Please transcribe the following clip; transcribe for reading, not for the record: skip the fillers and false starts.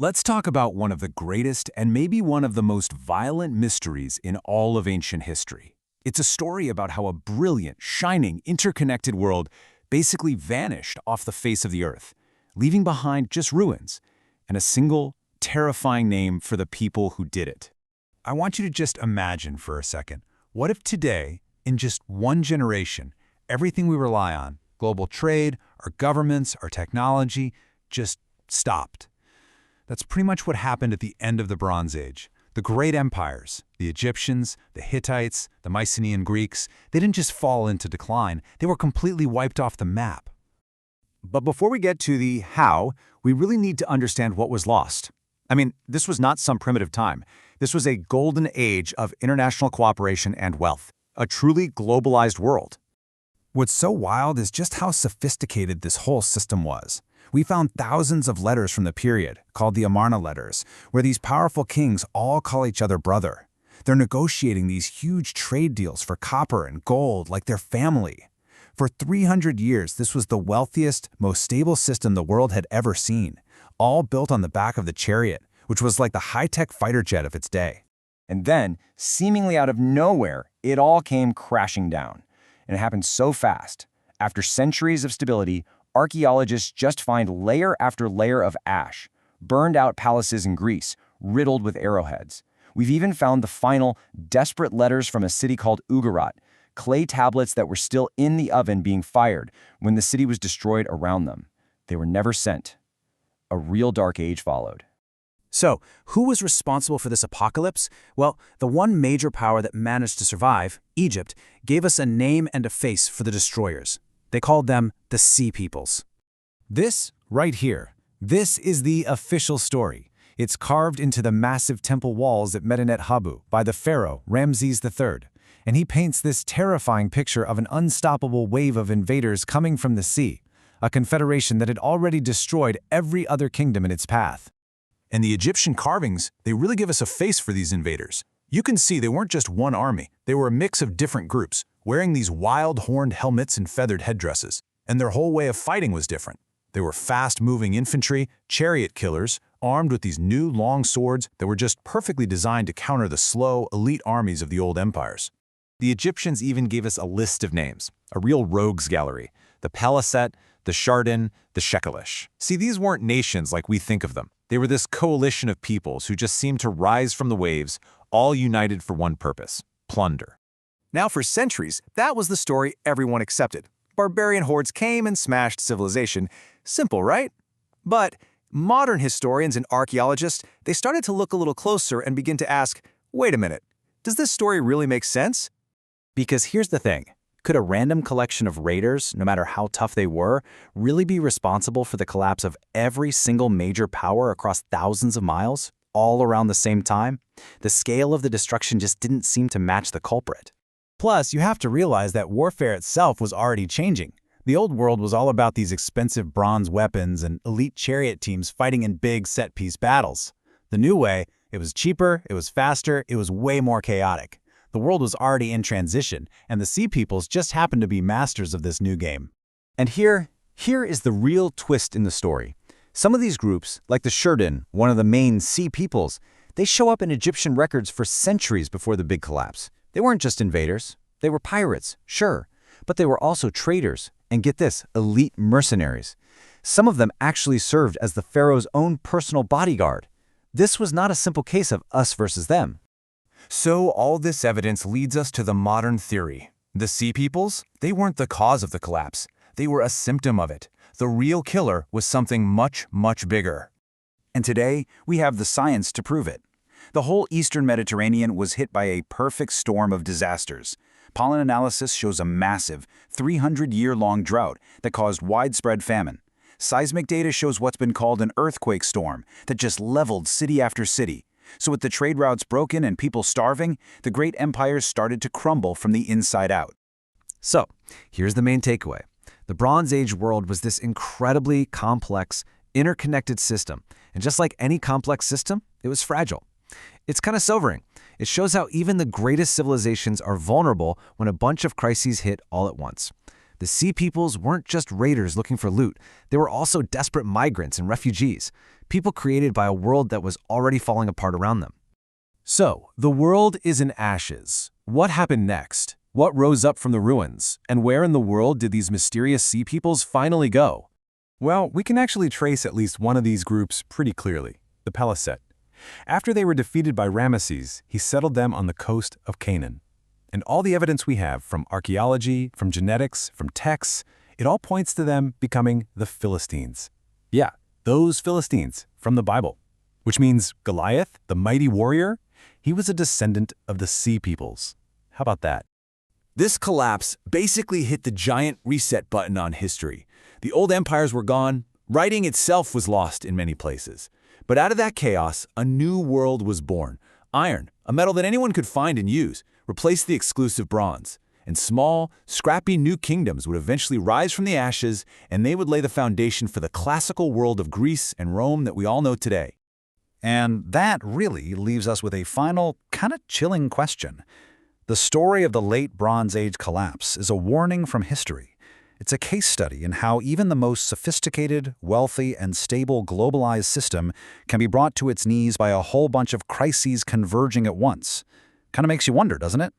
Let's talk about one of the greatest and maybe one of the most violent mysteries in all of ancient history. It's a story about how a brilliant, shining, interconnected world basically vanished off the face of the earth, leaving behind just ruins and a single, terrifying name for the people who did it. I want you to just imagine for a second, what if today, in just one generation, everything we rely on, global trade, our governments, our technology, just stopped? That's pretty much what happened at the end of the Bronze Age. The great empires, the Egyptians, the Hittites, the Mycenaean Greeks, they didn't just fall into decline, they were completely wiped off the map. But before we get to the how, we really need to understand what was lost. I mean, this was not some primitive time. This was a golden age of international cooperation and wealth, a truly globalized world. What's so wild is just how sophisticated this whole system was. We found thousands of letters from the period, called the Amarna letters, where these powerful kings all call each other brother. They're negotiating these huge trade deals for copper and gold like their family. For 300 years, this was the wealthiest, most stable system the world had ever seen, all built on the back of the chariot, which was like the high-tech fighter jet of its day. And then, seemingly out of nowhere, it all came crashing down. And it happened so fast. After centuries of stability, archaeologists just find layer after layer of ash, burned out palaces in Greece, riddled with arrowheads. We've even found the final, desperate letters from a city called Ugarit, clay tablets that were still in the oven being fired when the city was destroyed around them. They were never sent. A real dark age followed. So, who was responsible for this apocalypse? Well, the one major power that managed to survive, Egypt, gave us a name and a face for the destroyers. They called them the Sea Peoples. This, right here, this is the official story. It's carved into the massive temple walls at Medinet Habu by the pharaoh Ramses III. And he paints this terrifying picture of an unstoppable wave of invaders coming from the sea, a confederation that had already destroyed every other kingdom in its path. And the Egyptian carvings, they really give us a face for these invaders. You can see they weren't just one army, they were a mix of different groups, wearing these wild horned helmets and feathered headdresses. And their whole way of fighting was different. They were fast-moving infantry, chariot killers, armed with these new long swords that were just perfectly designed to counter the slow, elite armies of the old empires. The Egyptians even gave us a list of names, a real rogues gallery: the Peleset, the Sherden, the Shekelish. See, these weren't nations like we think of them. They were this coalition of peoples who just seemed to rise from the waves, all united for one purpose: plunder. Now, for centuries, that was the story everyone accepted. Barbarian hordes came and smashed civilization. Simple, right? But modern historians and archaeologists, they started to look a little closer and begin to ask, wait a minute, does this story really make sense? Because here's the thing. Could a random collection of raiders, no matter how tough they were, really be responsible for the collapse of every single major power across thousands of miles, all around the same time? The scale of the destruction just didn't seem to match the culprit. Plus, you have to realize that warfare itself was already changing. The old world was all about these expensive bronze weapons and elite chariot teams fighting in big set-piece battles. The new way, it was cheaper, it was faster, it was way more chaotic. The world was already in transition, and the Sea Peoples just happened to be masters of this new game. And here is the real twist in the story. Some of these groups, like the Sherden, one of the main Sea Peoples, they show up in Egyptian records for centuries before the big collapse. They weren't just invaders. They were pirates, sure, but they were also traders, and get this, elite mercenaries. Some of them actually served as the pharaoh's own personal bodyguard. This was not a simple case of us versus them. So all this evidence leads us to the modern theory. The Sea Peoples, they weren't the cause of the collapse. They were a symptom of it. The real killer was something much, much bigger. And today, we have the science to prove it. The whole Eastern Mediterranean was hit by a perfect storm of disasters. Pollen analysis shows a massive, 300-year-long drought that caused widespread famine. Seismic data shows what's been called an earthquake storm that just leveled city after city. So with the trade routes broken and people starving, the great empires started to crumble from the inside out. So, here's the main takeaway. The Bronze Age world was this incredibly complex, interconnected system. And just like any complex system, it was fragile. It's kind of sobering. It shows how even the greatest civilizations are vulnerable when a bunch of crises hit all at once. The Sea Peoples weren't just raiders looking for loot, they were also desperate migrants and refugees, people created by a world that was already falling apart around them. So, the world is in ashes. What happened next? What rose up from the ruins? And where in the world did these mysterious Sea Peoples finally go? Well, we can actually trace at least one of these groups pretty clearly, the Peleset. After they were defeated by Ramesses, he settled them on the coast of Canaan. And all the evidence we have from archaeology, from genetics, from texts, it all points to them becoming the Philistines. Yeah, those Philistines from the Bible. Which means Goliath, the mighty warrior, he was a descendant of the Sea Peoples. How about that? This collapse basically hit the giant reset button on history. The old empires were gone, writing itself was lost in many places. But out of that chaos, a new world was born. Iron, a metal that anyone could find and use, replaced the exclusive bronze. And small, scrappy new kingdoms would eventually rise from the ashes, and they would lay the foundation for the classical world of Greece and Rome that we all know today. And that really leaves us with a final, kind of chilling question. The story of the late Bronze Age collapse is a warning from history. It's a case study in how even the most sophisticated, wealthy, and stable globalized system can be brought to its knees by a whole bunch of crises converging at once. Kind of makes you wonder, doesn't it?